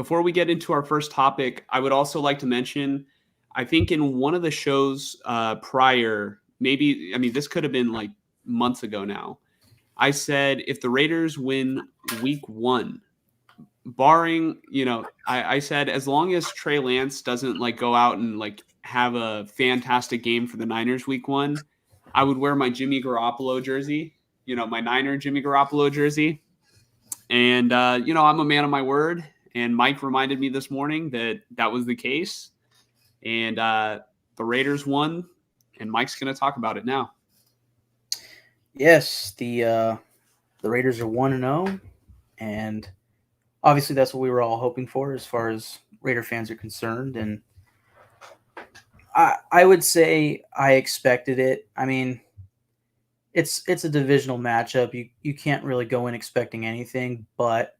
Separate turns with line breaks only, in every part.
before we get into our first topic, I would also like to mention, I think in one of the shows prior, maybe, I mean, this could have been like months ago now. I said if the Raiders win week 1, barring, I said as long as Trey Lance doesn't like go out and like have a fantastic game for the Niners week 1, I would wear my Jimmy Garoppolo jersey, my Niner Jimmy Garoppolo jersey. And, I'm a man of my word. And Mike reminded me this morning that that was the case. And the Raiders won. And Mike's going to talk about it now.
Yes, the Raiders are 1-0. And obviously that's what we were all hoping for as far as Raider fans are concerned. And I would say I expected it. I mean, it's a divisional matchup. You can't really go in expecting anything, but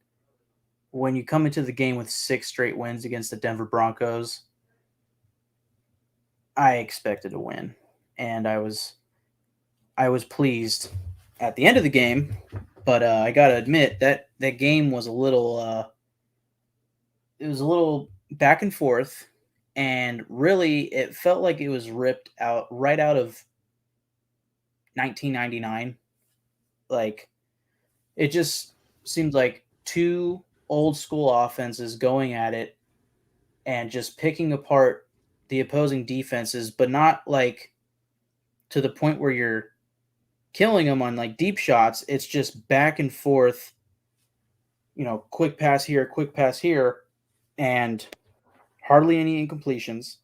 when you come into the game with 6 straight wins against the Denver Broncos, I expected a win, and I was pleased at the end of the game. But I gotta admit that game was a little back and forth, and really it felt like it was ripped out right out of 1999. Like, it just seemed like two old school offenses going at it and just picking apart the opposing defenses, but not like to the point where you're killing them on like deep shots. It's just back and forth, quick pass here, and hardly any incompletions.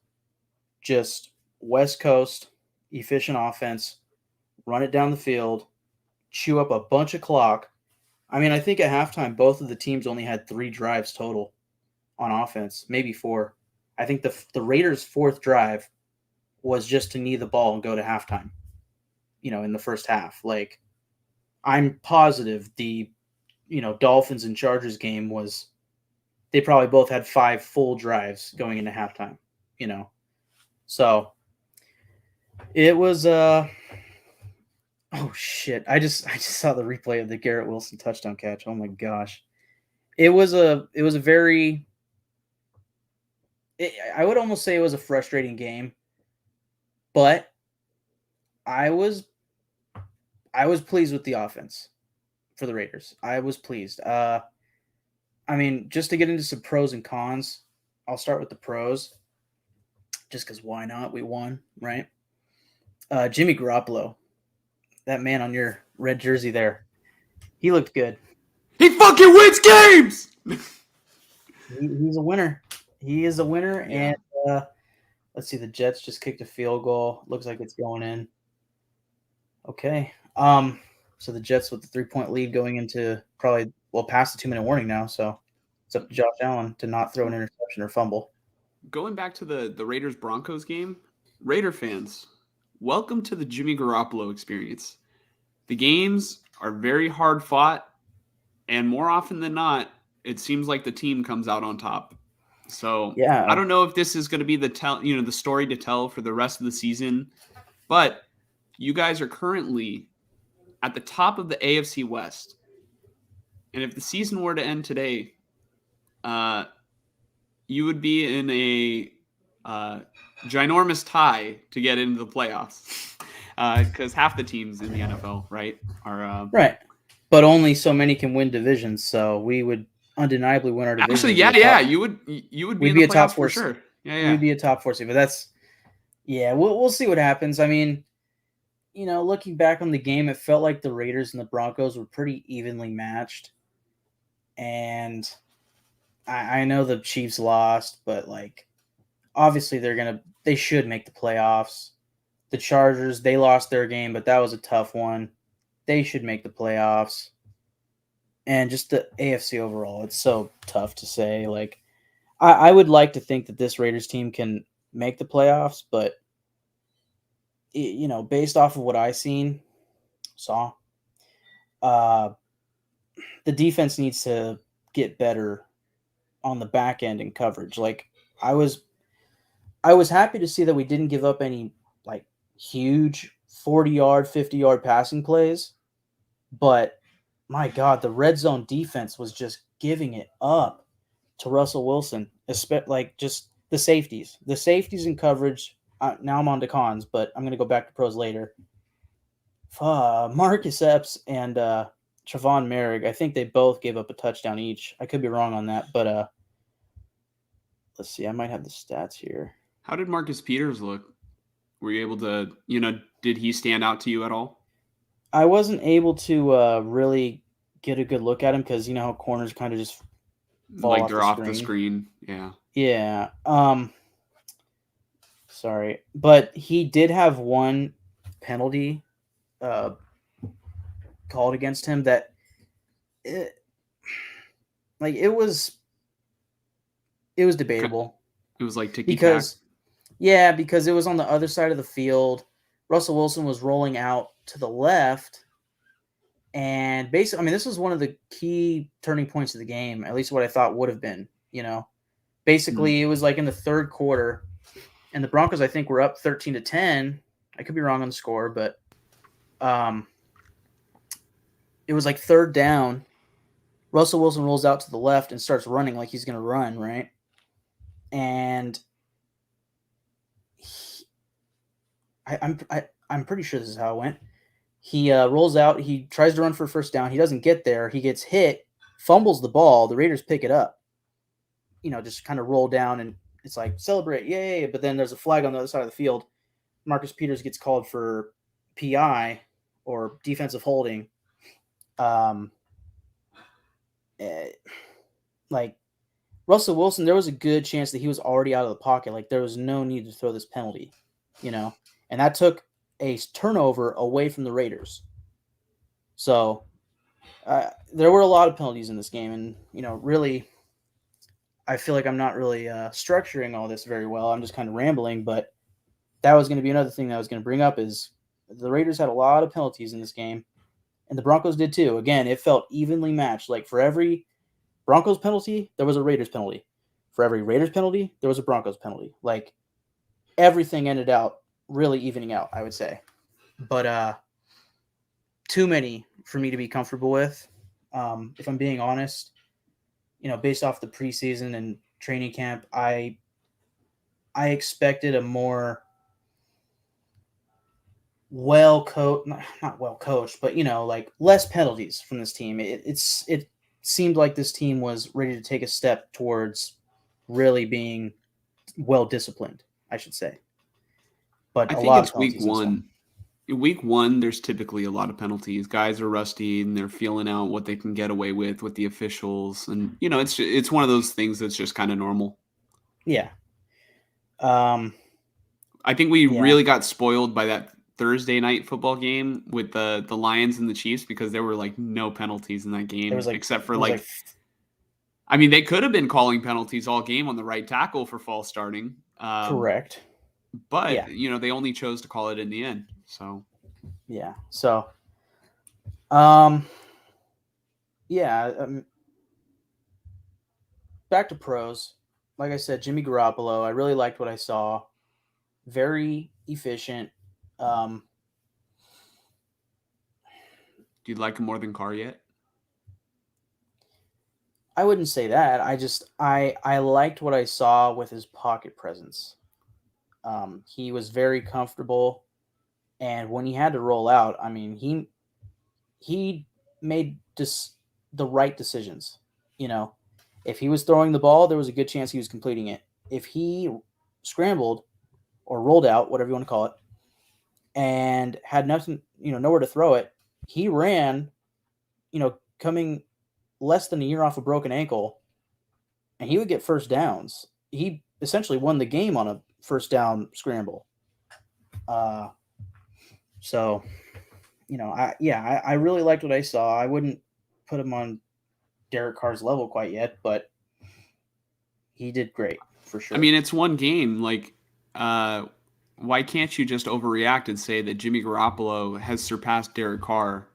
Just West Coast efficient offense, run it down the field, chew up a bunch of clock. I mean, I think at halftime, both of the teams only had 3 drives total on offense, maybe 4. I think the Raiders' 4th drive was just to knee the ball and go to halftime, in the first half. Like, I'm positive the, Dolphins and Chargers game was, they probably both had 5 full drives going into halftime, So it was, oh shit. I just saw the replay of the Garrett Wilson touchdown catch. Oh my gosh. It was a very, I would almost say it was a frustrating game, but I was pleased with the offense for the Raiders. I was pleased. I mean, just to get into some pros and cons, I'll start with the pros, just because why not? We won, right? Jimmy Garoppolo, that man on your red jersey there, he looked good.
He fucking wins games!
He's a winner. He is a winner,
Yeah.
and let's see, the Jets just kicked a field goal. Looks like it's going in. Okay. So the Jets with the 3-point lead going into probably, past the 2-minute warning now. So it's up to Josh Allen to not throw an interception or fumble.
Going back to the Raiders Broncos game, Raider fans, welcome to the Jimmy Garoppolo experience. The games are very hard fought, and more often than not, it seems like the team comes out on top. So
Yeah.
I don't know if this is going to be the story to tell for the rest of the season, but you guys are currently at the top of the AFC West. And if the season were to end today, you would be in a ginormous tie to get into the playoffs. Because half the teams in the NFL, right, are
right. But only so many can win divisions, so we would undeniably win our division.
Actually, yeah, you would be in the playoffs for sure. Yeah.
We'd be a top 4 seed, but that's, we'll see what happens. I mean, looking back on the game, it felt like the Raiders and the Broncos were pretty evenly matched. And I know the Chiefs lost, but like, obviously they should make the playoffs. The Chargers, they lost their game, but that was a tough one. They should make the playoffs. And just the AFC overall, it's so tough to say. Like, I would like to think that this Raiders team can make the playoffs, but based off of what I saw, the defense needs to get better on the back end in coverage. Like, I was happy to see that we didn't give up any like huge 40-yard, 50-yard passing plays, but my God, the red zone defense was just giving it up. to Russell Wilson, like just the safeties in coverage. Now I'm on to cons, but I'm going to go back to pros later. Marcus Epps and Trevon Merrick, I think they both gave up a touchdown each. I could be wrong on that, but let's see. I might have the stats here.
How did Marcus Peters look? Were you able to, did he stand out to you at all?
I wasn't able to really get a good look at him because you know how corners kind of just fall
Like
off
they're
the
off
screen.
the screen. Yeah.
Yeah. Sorry, but he did have one penalty called against him that it was debatable.
It was like ticky
because it was on the other side of the field. Russell Wilson was rolling out to the left, and basically, I mean, this was one of the key turning points of the game, at least what I thought would have been. Basically, it was like in the third quarter, and the Broncos, I think, were up 13-10. I could be wrong on the score, but it was like third down. Russell Wilson rolls out to the left and starts running like he's going to run, right? And I'm pretty sure this is how it went. He rolls out. He tries to run for a first down. He doesn't get there. He gets hit, fumbles the ball. The Raiders pick it up. Just kind of roll down, and it's like, celebrate, yay. But then there's a flag on the other side of the field. Marcus Peters gets called for PI, or defensive holding. Like Russell Wilson, there was a good chance that he was already out of the pocket. Like there was no need to throw this penalty, and that took a turnover away from the Raiders. So there were a lot of penalties in this game, and really, I feel like I'm not really structuring all this very well. I'm just kind of rambling, but that was going to be another thing that I was going to bring up is the Raiders had a lot of penalties in this game, and the Broncos did too. Again, it felt evenly matched. Like for every Broncos penalty, there was a Raiders penalty. For every Raiders penalty, there was a Broncos penalty. Like everything ended out really evening out, I would say. But too many for me to be comfortable with. If I'm being honest, based off the preseason and training camp, I expected a more not well coached, but like less penalties from this team. It seemed like this team was ready to take a step towards really being well disciplined, I should say. But
I
a
think
lot
it's
of penalties
week one. In week one, there's typically a lot of penalties. Guys are rusty and they're feeling out what they can get away with the officials, and it's one of those things that's just kind of normal.
Yeah.
I think we really got spoiled by that Thursday night football game with the Lions and the Chiefs because there were like no penalties in that game except for I mean, they could have been calling penalties all game on the right tackle for false starting.
Correct.
But they only chose to call it in the end. So
yeah. So back to pros. Like I said, Jimmy Garoppolo, I really liked what I saw. Very efficient. Do
you like him more than Carr yet?
I wouldn't say that. I liked what I saw with his pocket presence. He was very comfortable, and when he had to roll out, I mean, he made just the right decisions. If he was throwing the ball, there was a good chance he was completing it. If he scrambled or rolled out, whatever you want to call it, and had nothing, nowhere to throw it, he ran, coming less than a year off a broken ankle, and he would get first downs. He essentially won the game on a first down scramble. So, I really liked what I saw. I wouldn't put him on Derek Carr's level quite yet, but he did great for sure.
I mean, it's one game. Like, why can't you just overreact and say that Jimmy Garoppolo has surpassed Derek Carr?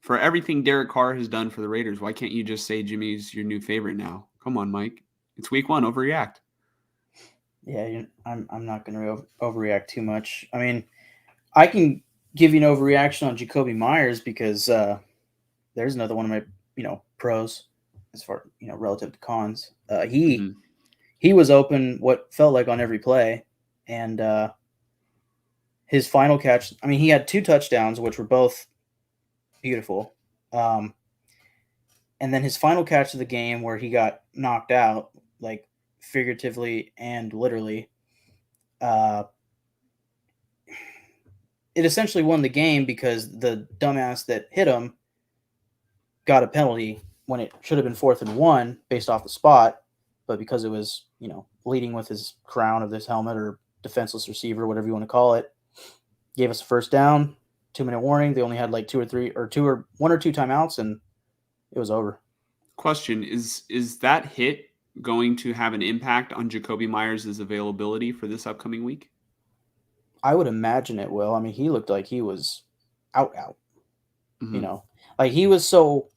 For everything Derek Carr has done for the Raiders, why can't you just say Jimmy's your new favorite now? Come on, Mike. It's week one. Overreact.
Yeah, I'm not going to overreact too much. I mean, I can give you an overreaction on Jacoby Myers because there's another one of my pros. as far relative to cons. He
Mhm.
was open what felt like on every play, and his final catch. I mean, he had 2 touchdowns, which were both beautiful. Um, and then his final catch of the game, where he got knocked out, like figuratively and literally, uh, it essentially won the game because the dumbass that hit him got a penalty when it should have been 4th and 1 based off the spot, but because it was leading with his crown of this helmet or defenseless receiver, whatever you want to call it, gave us a first down. 2-minute warning. They only had like 2 or 3 or 1 or 2 timeouts, and it was over.
Question, is that hit going to have an impact on Jacoby Myers' availability for this upcoming week?
I would imagine it will. I mean, he looked like he was out.
Mhm.
Like he was so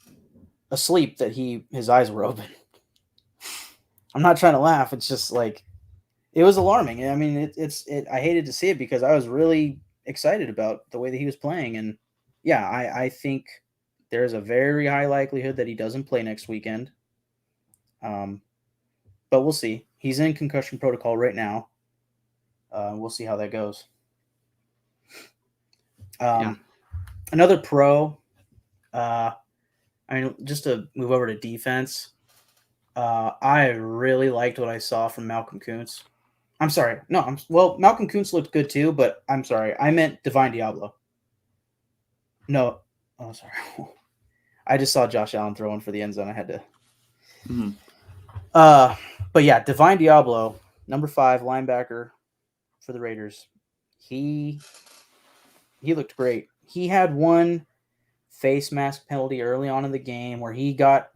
asleep that his eyes were open. I'm not trying to laugh. It's just like it was alarming. I mean, I hated to see it because I was really excited about the way that he was playing, and yeah, I think there's a very high likelihood that he doesn't play next weekend. But we'll see. He's in concussion protocol right now. We'll see how that goes.
Yeah.
Another pro. I mean, just to move over to defense, I really liked what I saw from Malcolm Kuntz. I'm sorry. No, Malcolm Kuntz looked good too, but I'm sorry. I meant Divine Diablo. No. Oh, sorry. I just saw Josh Allen throwing for the end zone. I had to.
Mhm.
But yeah, Divine Diablo, number 5 linebacker for the Raiders. He looked great. He had one face mask penalty early on in the game where he got,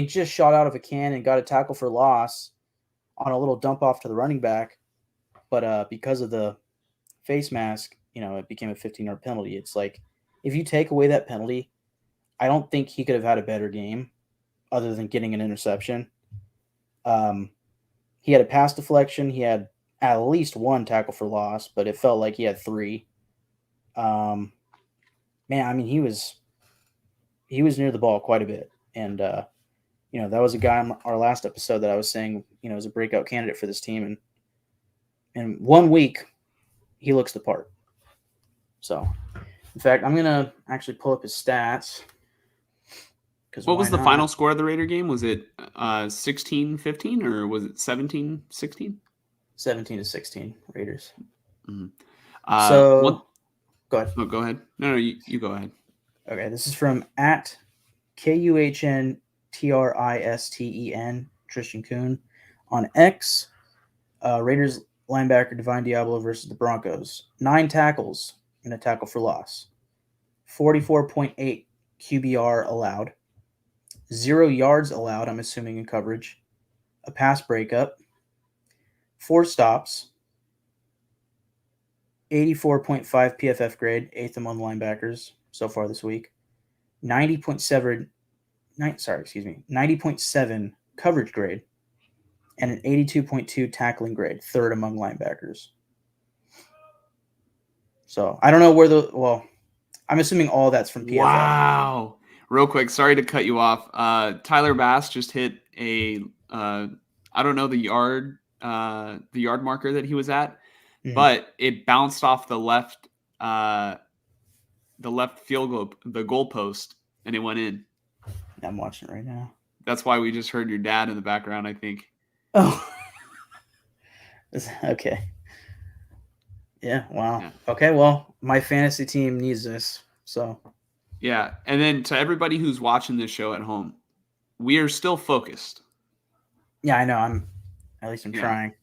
just shot out of a can and got a tackle for loss on a little dump off to the running back. But because of the face mask, it became a 15-yard penalty. It's like, if you take away that penalty, I don't think he could have had a better game other than getting an interception. He had a pass deflection. He had at least 1 tackle for loss, but it felt like he had 3. Man, he was near the ball quite a bit, and that was a guy on our last episode that I was saying is a breakout candidate for this team, and in 1 week he looks the part. So, in fact, I'm gonna actually pull up his stats because
What
why
was the
not?
final score of the Raider game? Was it 16-15 or was it 17-16?
17-16 Raiders.
Mhm.
So go ahead.
Oh, go ahead. No, you go ahead.
Okay, this is from at KUHNTRISTEN Tristan Kuhn on X. Raiders linebacker Divine Diablo versus the Broncos. 9 tackles and a tackle for loss. 44.8 QBR allowed. 0 yards allowed, I'm assuming, in coverage. A pass breakup. 4 stops. 84.5 PFF grade, 8th among linebackers so far this week. 90.7 coverage grade, and an 82.2 tackling grade, 3rd among linebackers. So I don't know where I'm assuming all that's from PFF.
Wow. Real quick, sorry to cut you off. Tyler Bass just hit a I don't know the yard marker that he was at, but it bounced off the left field goal, the goal post, and it went in.
I'm watching it right now.
That's why we just heard your dad in the background, I think.
Oh. Okay. Yeah, wow. Yeah. Okay, well, my fantasy team needs this. So
yeah, and then to everybody who's watching this show at home, we are still focused.
Yeah, I know. I'm trying.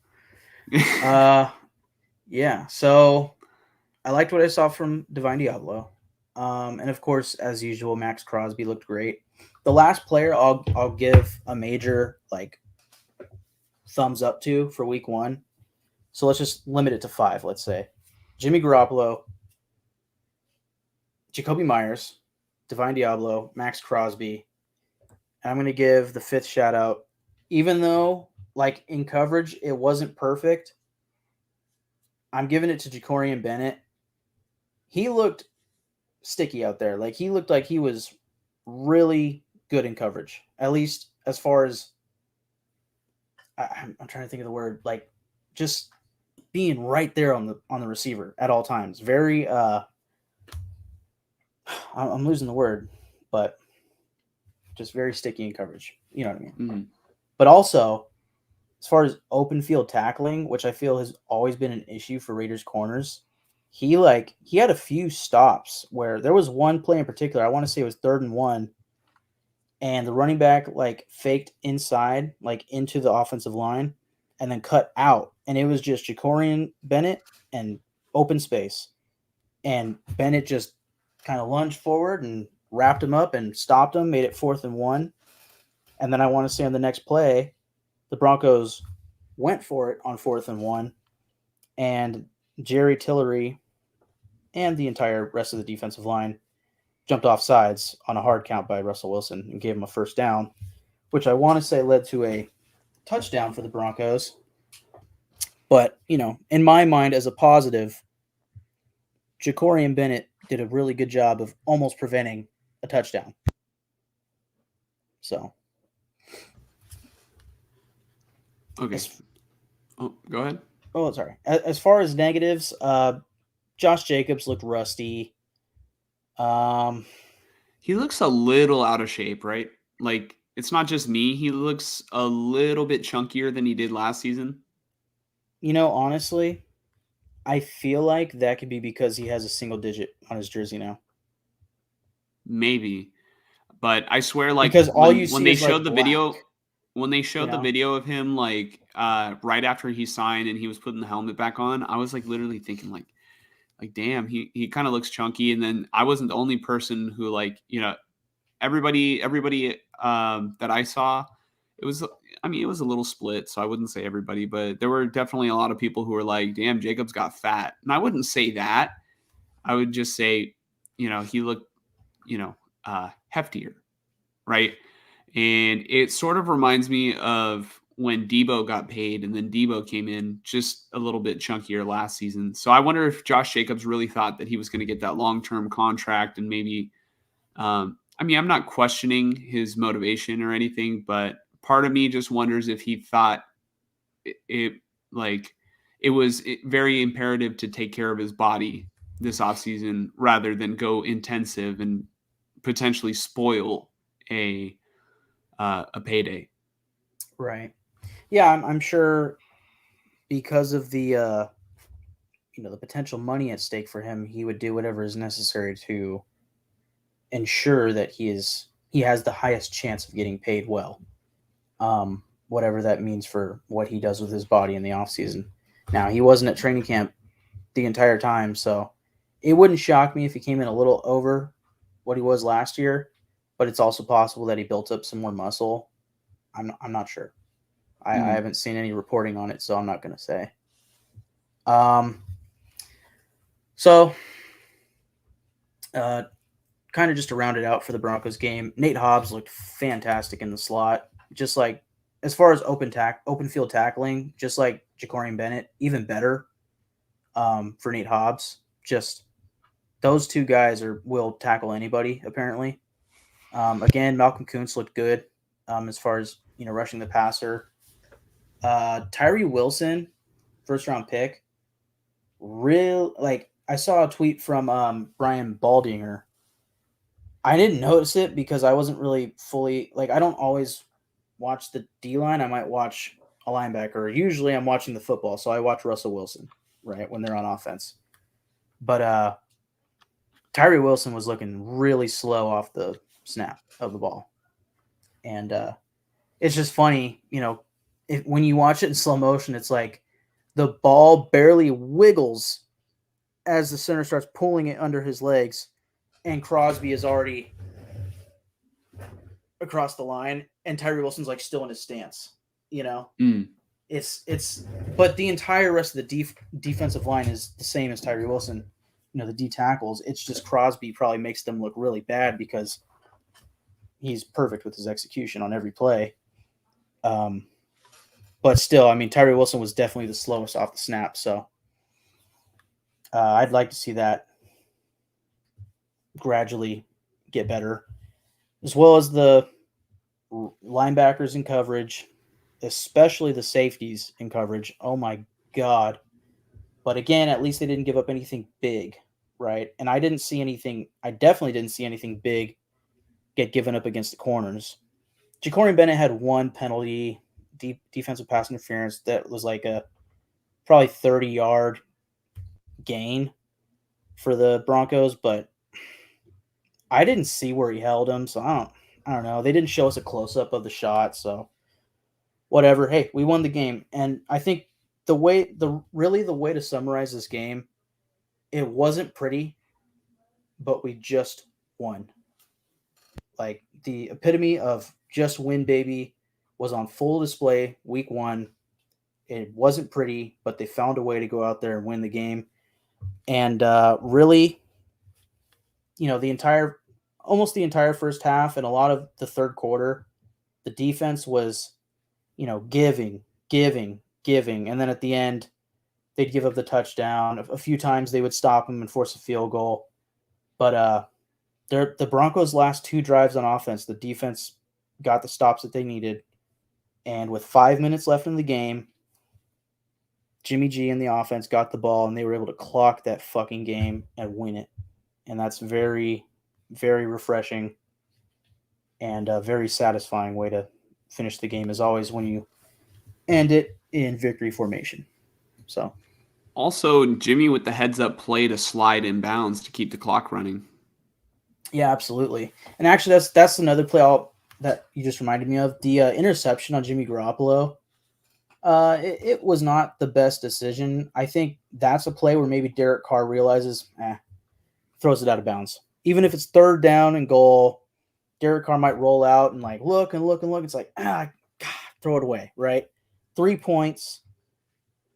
Yeah. So I liked what I saw from Divine Diablo. And of course, as usual, Max Crosby looked great. The last player I'll give a major thumbs up to for week 1. So let's just limit it to 5, let's say. Jimmy Garoppolo, Jacoby Myers, Divine Diablo, Max Crosby. And I'm going to give the 5th shout out. Even though, in coverage, it wasn't perfect, I'm giving it to Jacorian Bennett. He looked sticky out there. He looked like he was really good in coverage. At least as far as I'm trying to think of the word, like just being right there on the receiver at all times. Very I'm losing the word, but just very sticky in coverage. You know what I mean?
Mm-hmm.
But also, as far as open field tackling, which I feel has always been an issue for Raiders corners, he had a few stops where there was one play in particular. I want to say it was 3rd and 1, and the running back like faked inside, like into the offensive line, and then cut out, and it was just Jacorian Bennett and open space, and Bennett just kind of lunged forward and wrapped him up and stopped him, made it 4th and 1, and then I want to say on the next play, the Broncos went for it on 4th and 1, and Jerry Tillery and the entire rest of the defensive line jumped off sides on a hard count by Russell Wilson and gave him a first down, which I want to say led to a touchdown for the Broncos. But, in my mind, as a positive, Jacorian Bennett did a really good job of almost preventing a touchdown. So.
Okay. Go ahead.
Oh, sorry. As far as negatives, Josh Jacobs looked rusty.
He looks a little out of shape, right? Like, it's not just me. He looks a little bit chunkier than he did last season.
Honestly, I feel like that could be because he has a single digit on his jersey now.
Maybe. But I swear, like,
because all you
when
see
they
is
showed
like
the
black,
video, when they showed the video of him, like, right after he signed and he was putting the helmet back on, I was like literally thinking like damn, he kind of looks chunky. And then I wasn't the only person who, like, everybody that I saw, it was a little split, so I wouldn't say everybody, but there were definitely a lot of people who were like, damn, Jacobs got fat. And I wouldn't say that. I would just say, he looked, heftier, right? And it sort of reminds me of when Debo got paid, and then Debo came in just a little bit chunkier last season. So I wonder if Josh Jacobs really thought that he was going to get that long-term contract, and maybe, I'm not questioning his motivation or anything, but part of me just wonders if he thought it was very imperative to take care of his body this offseason rather than go intensive and potentially spoil a payday.
Right. Yeah, I'm sure because of the the potential money at stake for him, he would do whatever is necessary to ensure that he has the highest chance of getting paid well. Whatever that means for what he does with his body in the offseason. Now, he wasn't at training camp the entire time, so it wouldn't shock me if he came in a little over what he was last year, but it's also possible that he built up some more muscle. I'm not sure. I haven't seen any reporting on it, so I'm not going to say. So, kind of just to round it out for the Broncos game, Nate Hobbs looked fantastic in the slot. Just like as far as open field tackling, just like Jacorian Bennett, even better for Nate Hobbs. Just those two guys will tackle anybody apparently. Again, Malcolm Kuntz looked good as far as rushing the passer. Tyree Wilson, first round pick. I saw a tweet from Brian Baldinger. I didn't notice it because I wasn't really fully I don't always watch the D line. I might watch a linebacker. Usually I'm watching the football, so I watch Russell Wilson, right, when they're on offense. But Tyree Wilson was looking really slow off the snap of the ball. And it's just funny, when you watch it in slow motion, it's like the ball barely wiggles as the center starts pulling it under his legs, and Crosby is already across the line, and Tyree Wilson's still in his stance. It's but the entire rest of the defensive line is the same as Tyree Wilson. The D tackles. It's just Crosby probably makes them look really bad because he's perfect with his execution on every play. But still, Tyree Wilson was definitely the slowest off the snap. So I'd like to see that gradually get better, as well as the linebackers in coverage, especially the safeties in coverage. Oh my God. But again, at least they didn't give up anything big, right? And I definitely didn't see anything big get given up against the corners. Ja'Cory Bennett had one penalty, defensive pass interference that was like a probably 30-yard gain for the Broncos, but I didn't see where he held him, so I don't know. They didn't show us a close up of the shot, so whatever. Hey, we won the game, and I think the way to summarize this game, it wasn't pretty, but we just won. Like the epitome of just win, baby, was on full display week 1. It wasn't pretty, but they found a way to go out there and win the game. And really, almost the entire first half and a lot of the third quarter, the defense was, giving. And then at the end, they'd give up the touchdown. A few times they would stop them and force a field goal. But the Broncos' last 2 drives on offense, the defense got the stops that they needed. And with 5 minutes left in the game, Jimmy G and the offense got the ball, and they were able to clock that fucking game and win it. And that's very, very refreshing and a very satisfying way to finish the game, as always, when you end it in victory formation. So,
also, Jimmy with the heads-up play to slide inbounds to keep the clock running.
Yeah, absolutely. And actually, that's another play that you just reminded me of. The interception on Jimmy Garoppolo. It was not the best decision. I think that's a play where maybe Derek Carr realizes, throws it out of bounds. Even if it's 3rd down and goal, Derek Carr might roll out and look. It's like, God, throw it away, right? 3 points,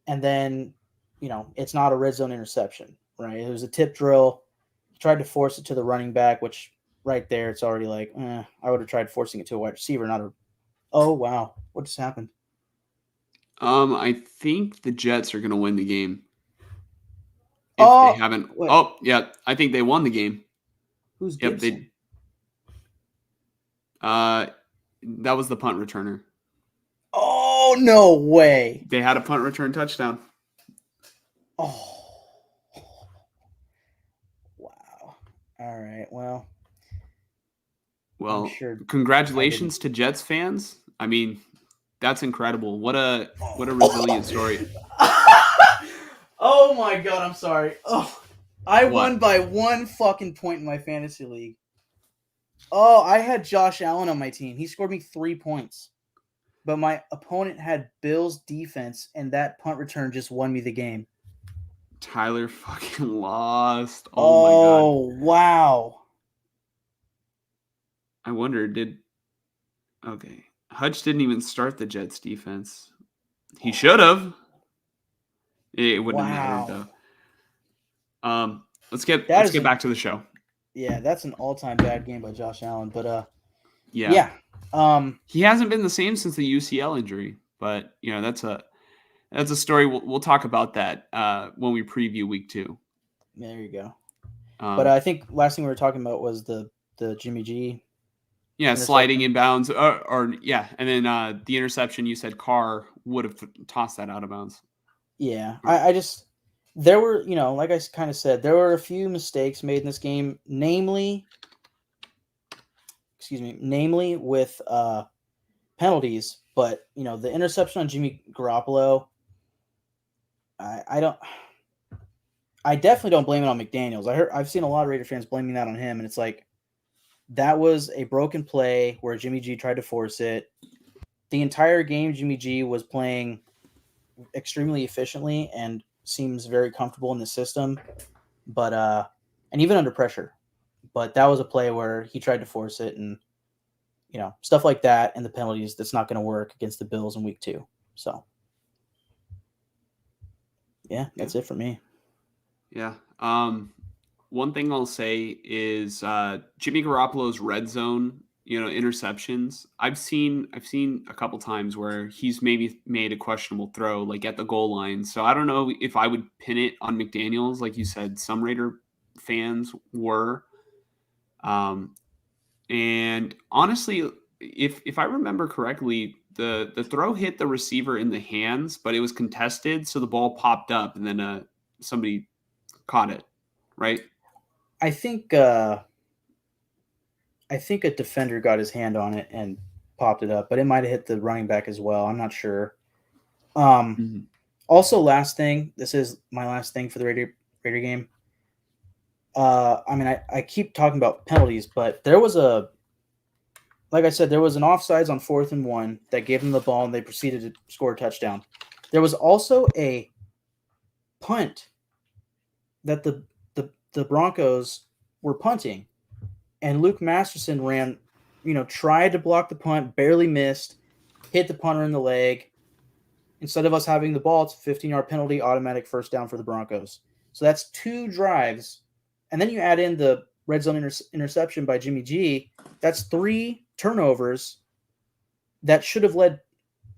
and then, it's not a red zone interception, right? It was a tip drill. He tried to force it to the running back, which right there, it's already like, I would have tried forcing it to a wide receiver, not a. Oh, wow. What just happened?
I think the Jets are going to win the game. If they haven't.
What?
Oh, yeah. I think they won the game.
Who's Gibson?
That was the punt returner.
Oh, no way.
They had a punt return touchdown.
Oh. Wow. All right. Well,
sure congratulations to Jets fans. I mean, that's incredible. What a resilient story.
Oh my God, I'm sorry. Oh, I won by 1 fucking point in my fantasy league. Oh, I had Josh Allen on my team. He scored me 3 points. But my opponent had Bills defense, and that punt return just won me the game.
Tyler fucking lost. Oh my God.
Oh, wow.
I wonder, okay. Hutch didn't even start the Jets defense. He should have. It wouldn't have mattered though. Let's get back to the show.
Yeah, that's an all-time bad game by Josh Allen, but
yeah. He hasn't been the same since the UCL injury, but that's a story. We'll talk about that when we preview week 2.
There you go. But I think last thing we were talking about was the Jimmy G.
Yeah, sliding inbounds, and then the interception. You said Carr would have tossed that out of bounds.
Yeah, there were, like I kind of said, there were a few mistakes made in this game, namely with penalties. But the interception on Jimmy Garoppolo, I definitely don't blame it on McDaniels. I've seen a lot of Raider fans blaming that on him, and it's like, that was a broken play where Jimmy G tried to force it. The entire game, Jimmy G was playing extremely efficiently and seems very comfortable in the system, but and even under pressure. But that was a play where he tried to force it, and stuff like that, and the penalties. That's not going to work against the Bills in week 2. So, yeah, that's it for me.
Yeah. One thing I'll say is Jimmy Garoppolo's red zone, interceptions. I've seen a couple times where he's maybe made a questionable throw, like at the goal line. So I don't know if I would pin it on McDaniels, like you said. Some Raider fans were, and honestly, if I remember correctly, the throw hit the receiver in the hands, but it was contested, so the ball popped up, and then somebody caught it, right?
I think uh, I think a defender got his hand on it and popped it up, but it might have hit the running back as well. I'm not sure. Um,
Mhm.
Also, last thing. This is my last thing for the Raider game. I mean, I keep talking about penalties, but there was like I said, there was an offsides on 4th and 1 that gave them the ball, and they proceeded to score a touchdown. There was also a punt that the Broncos were punting, and Luke Masterson ran, tried to block the punt, barely missed, hit the punter in the leg. Instead of us having the ball, it's a 15-yard penalty, automatic first down for the Broncos. So that's 2 drives. And then you add in the red zone interception by Jimmy G. That's 3 turnovers that should have led,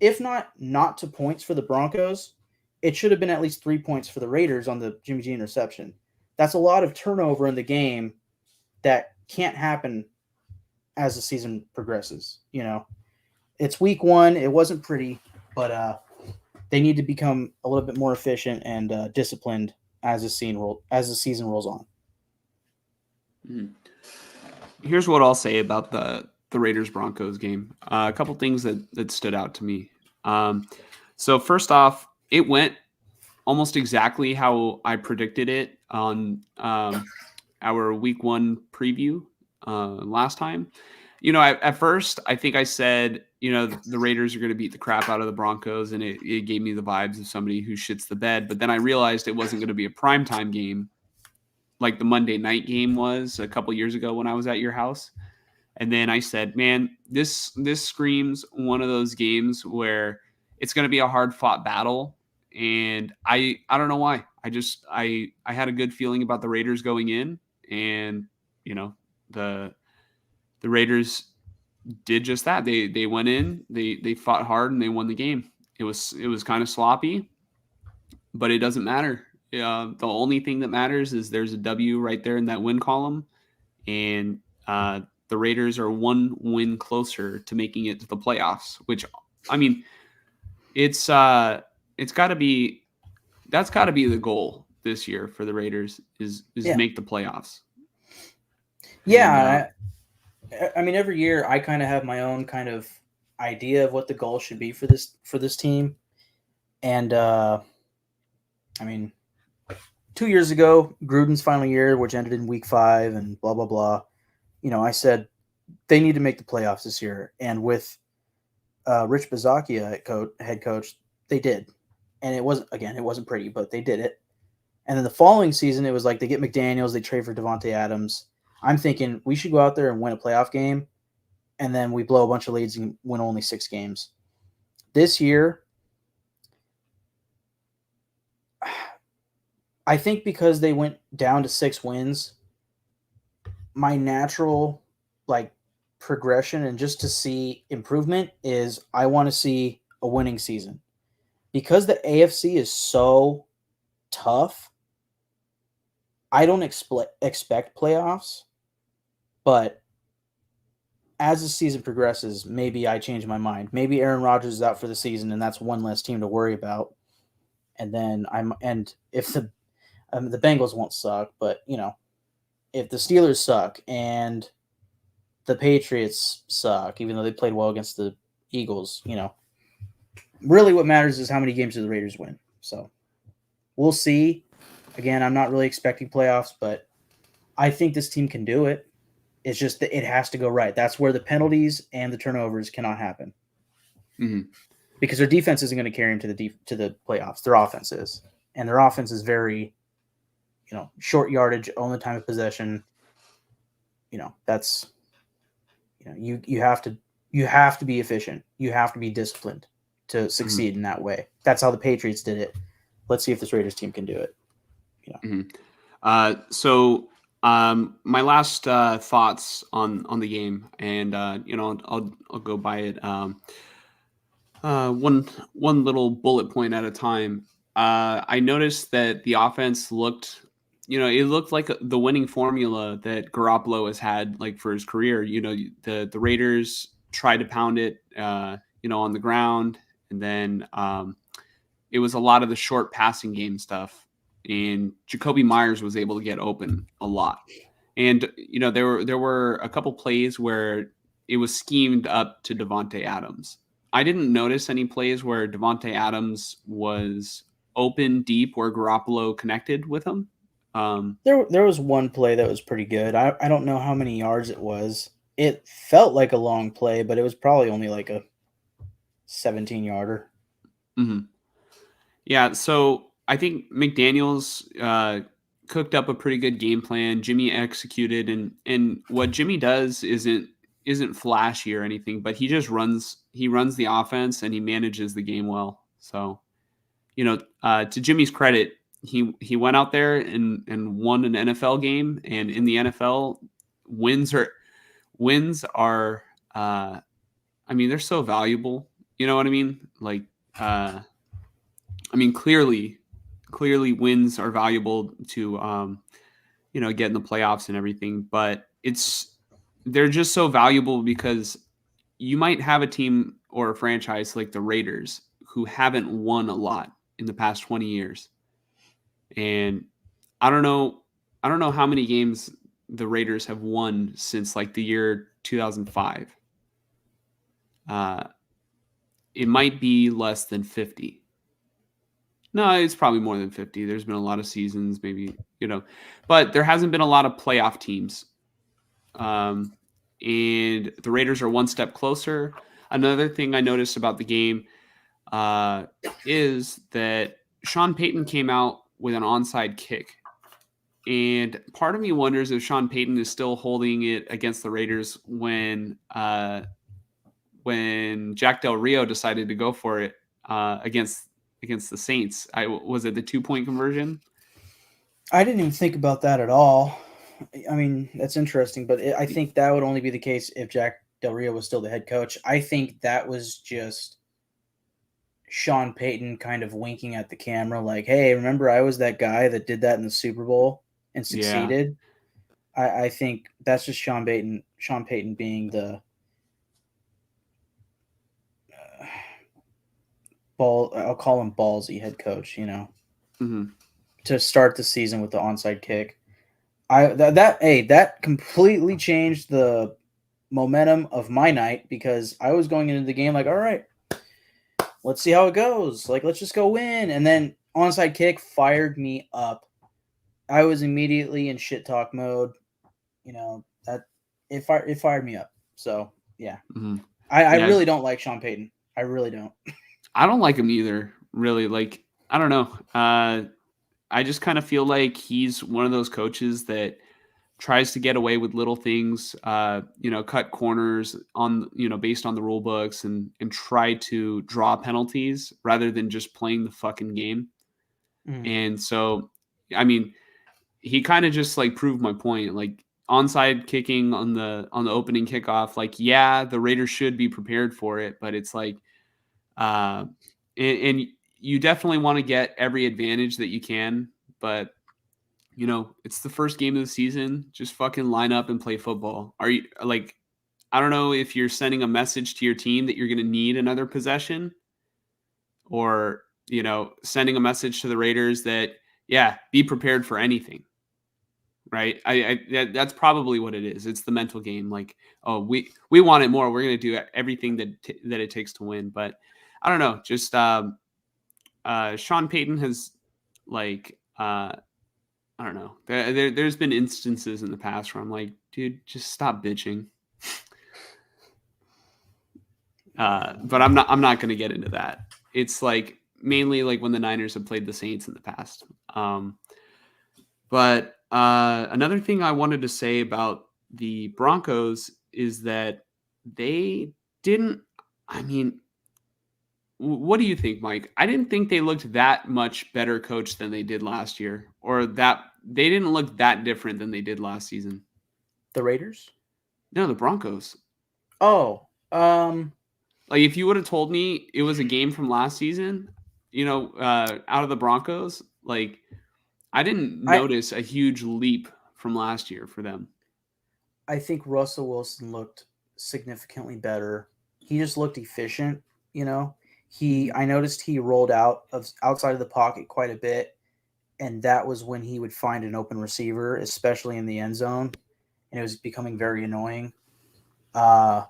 if not to points for the Broncos, it should have been at least 3 points for the Raiders on the Jimmy G interception. That's a lot of turnover in the game that can't happen as the season progresses. It's week 1. It wasn't pretty, but they need to become a little bit more efficient and disciplined as the season rolls on.
Mhm. Here's what I'll say about the Raiders Broncos game. A couple things that stood out to me. So first off, it went almost exactly how I predicted it on our week 1 preview last time. At first, I think I said, the Raiders are going to beat the crap out of the Broncos, and it gave me the vibes of somebody who shits the bed. But then I realized it wasn't going to be a primetime game like the Monday night game was a couple years ago when I was at your house. And then I said, man, this screams one of those games where it's going to be a hard fought battle. And I don't know why. I had a good feeling about the Raiders going in, and the the Raiders did just that. They went in, they fought hard, and they won the game. It was kind of sloppy, but it doesn't matter. The only thing that matters is there's a W right there in that win column, and the Raiders are 1 win closer to making it to the playoffs. Which, I mean, it's got to be that's got to be the goal this year for the Raiders is
Yeah,
make the playoffs. And
yeah. I mean, every year I kind of have my own kind of idea of what the goal should be for this team, and I mean, 2 years ago, Gruden's final year, which ended in week 5, and blah blah blah. I said they need to make the playoffs this year, and with Rich Bazakia head coach, they did, and it wasn't pretty, but they did it. And then the following season, it was like they get McDaniels, they trade for Devontae Adams. I'm thinking we should go out there and win a playoff game, and then we blow a bunch of leads and win only 6 games. This year, I think because they went down to 6 wins, my natural progression and just to see improvement is I want to see a winning season. Because the AFC is so tough, I don't expect playoffs, but as the season progresses, maybe I change my mind. Maybe Aaron Rodgers is out for the season, and that's one less team to worry about. And then if the Bengals won't suck, but if the Steelers suck and the Patriots suck, even though they played well against the Eagles, really what matters is how many games do the Raiders win. So we'll see. Again, I'm not really expecting playoffs, but I think this team can do it. It's just that it has to go right. That's where the penalties and the turnovers cannot happen.
mm-hmm.
Because their defense isn't going to carry them to the playoffs. Their offense is. And their offense is very, short yardage, only time of possession. That's you have to be efficient. You have to be disciplined to succeed
Mm-hmm.
in that way. That's how the Patriots did it. Let's see if this Raiders team can do it.
Mm-hmm. So my last thoughts on the game, and I'll go by it one little bullet point at a time. I noticed that the offense looked, it looked like the winning formula that Garoppolo has had like for his career. The Raiders tried to pound it, on the ground, and then it was a lot of the short passing game stuff, and Jacoby Myers was able to get open a lot. And there were a couple plays where it was schemed up to Devontae Adams. I didn't notice any plays where Devontae Adams was open deep where Garoppolo connected with him.
There was one play that was pretty good. I don't know how many yards it was. It felt like a long play, but it was probably only like a 17-yarder.
Mm-hmm. Yeah, so I think McDaniels cooked up a pretty good game plan. Jimmy executed, and what Jimmy does isn't flashy or anything, but he runs the offense and he manages the game well. So to Jimmy's credit, he went out there and won an NFL game, and in the NFL, wins are they're so valuable. You know what I mean? Like clearly wins are valuable to get in the playoffs and everything, but they're just so valuable because you might have a team or a franchise like the Raiders who haven't won a lot in the past 20 years. And I don't know how many games the Raiders have won since like the year 2005. It might be less than 50. No, it's probably more than 50. There's been a lot of seasons, maybe, but there hasn't been a lot of playoff teams. And the Raiders are one step closer. Another thing I noticed about the game is that Sean Payton came out with an onside kick. And part of me wonders if Sean Payton is still holding it against the Raiders when Jack Del Rio decided to go for it against the Saints. Was it the 2-point conversion?
I didn't even think about that at all. I mean, that's interesting, but I think that would only be the case if Jack Del Rio was still the head coach. I think that was just Sean Payton kind of winking at the camera like, hey, remember I was that guy that did that in the Super Bowl and succeeded? Yeah. I think that's just Sean Payton being the I'll call him ballsy head coach,
mm-hmm.
to start the season with the onside kick. That completely changed the momentum of my night because I was going into the game like, all right, let's see how it goes. Like, let's just go win. And then onside kick fired me up. I was immediately in shit talk mode. That it fired me up. So yeah,
mm-hmm.
I really don't like Sean Payton. I really don't.
I don't like him either. Really, like I don't know. I just kind of feel like he's one of those coaches that tries to get away with little things, cut corners on, based on the rule books and try to draw penalties rather than just playing the fucking game. Mm. And so, he kind of just like proved my point, like onside kicking on the opening kickoff. Like, yeah, the Raiders should be prepared for it, but it's like, and you definitely want to get every advantage that you can, but it's the first game of the season. Just fucking line up and play football. Are you like, I don't know if you're sending a message to your team that you're going to need another possession, or, sending a message to the Raiders that, yeah, be prepared for anything. Right. That's probably what it is. It's the mental game. Like, oh, we want it more. We're going to do everything that it takes to win. But I don't know. Just Sean Payton has like, I don't know. There's been instances in the past where I'm like, dude, just stop bitching. But I'm not going to get into that. It's like mainly like when the Niners have played the Saints in the past. But another thing I wanted to say about the Broncos is that they didn't. What do you think, Mike? I didn't think they looked that much better coached than they did last year, or that they didn't look that different than they did last season.
The Raiders?
No, the Broncos.
Oh,
like if you would have told me it was a game from last season, out of the Broncos, like I didn't notice a huge leap from last year for them.
I think Russell Wilson looked significantly better he just looked efficient. You know,
Mhm.
I noticed he rolled out of outside of the pocket quite a bit, and that was when he would find an open receiver, especially in the end zone, and it was becoming very annoying. Uh,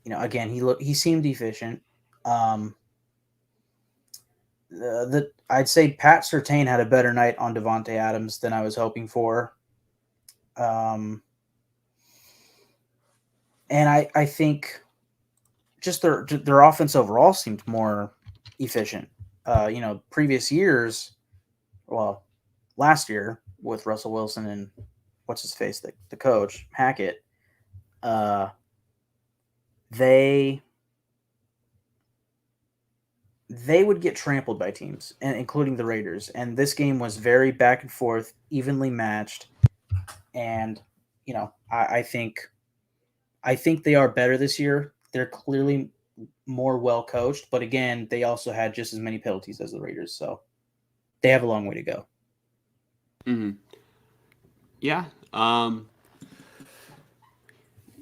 again, he seemed efficient. Um, I'd say Pat Surtain had a better night on Devonte Adams than I was hoping for. Um, and I think just their offense overall seemed more efficient. Previous years, well, last year with Russell Wilson and what's his face, the coach Hackett, uh, they they would get trampled by teams, including the Raiders. And this game was very back and forth, evenly matched. And I think they are better this year. They're clearly more well coached, but again, they also had just as many penalties as the Raiders, so they have a long way to go.
Mhm. Yeah.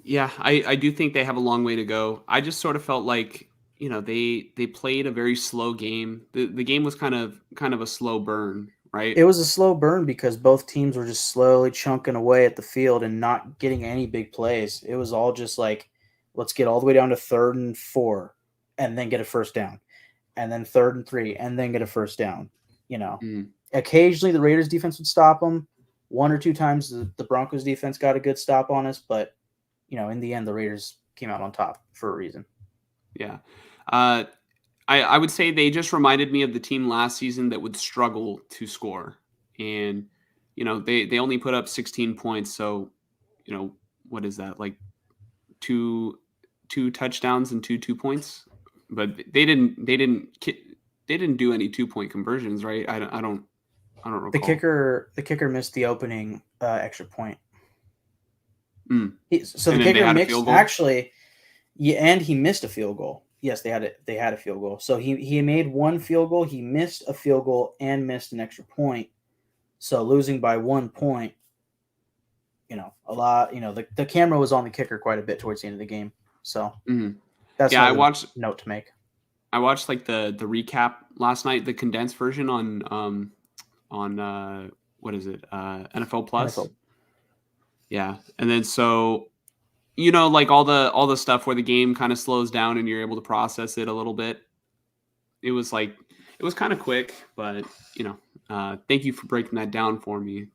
Yeah, I do think they have a long way to go. I just sort of felt like, they played a very slow game. The game was kind of a slow burn, right?
It was a slow burn because both teams were just slowly chunking away at the field and not getting any big plays. It was all just like, let's get all the way down to 3rd and 4 and then get a first down. And then 3rd and 3 and then get a first down. You know,
Mm,
occasionally the Raiders defense would stop them. One or two times the Broncos defense got a good stop on us, but in the end the Raiders came out on top for a reason.
yeah. Uh, I would say they just reminded me of the team last season that would struggle to score. And, they only put up 16 points. So, what is that? Like two touchdowns and two points? But they didn't do any 2-point conversions, right? I don't
The
recall.
kicker missed the opening extra point.
Mm.
So the
And then they
kicker
had a
mixed
field goal.
actually, yeah, and he missed a field goal. Yes, they had a field goal. So he made one field goal, he missed a field goal and missed an extra point. So losing by 1 point, a lot, the camera was on the kicker quite a bit towards the end of the game. So
Mhm.
that's
Yeah,
another note to make.
I watched like the recap last night, the condensed version on what is it? NFL Plus.
NFL.
Yeah. And then so like all the stuff where the game kind of slows down and you're able to process it a little bit. It was kind of quick, but thank you for breaking that down for me.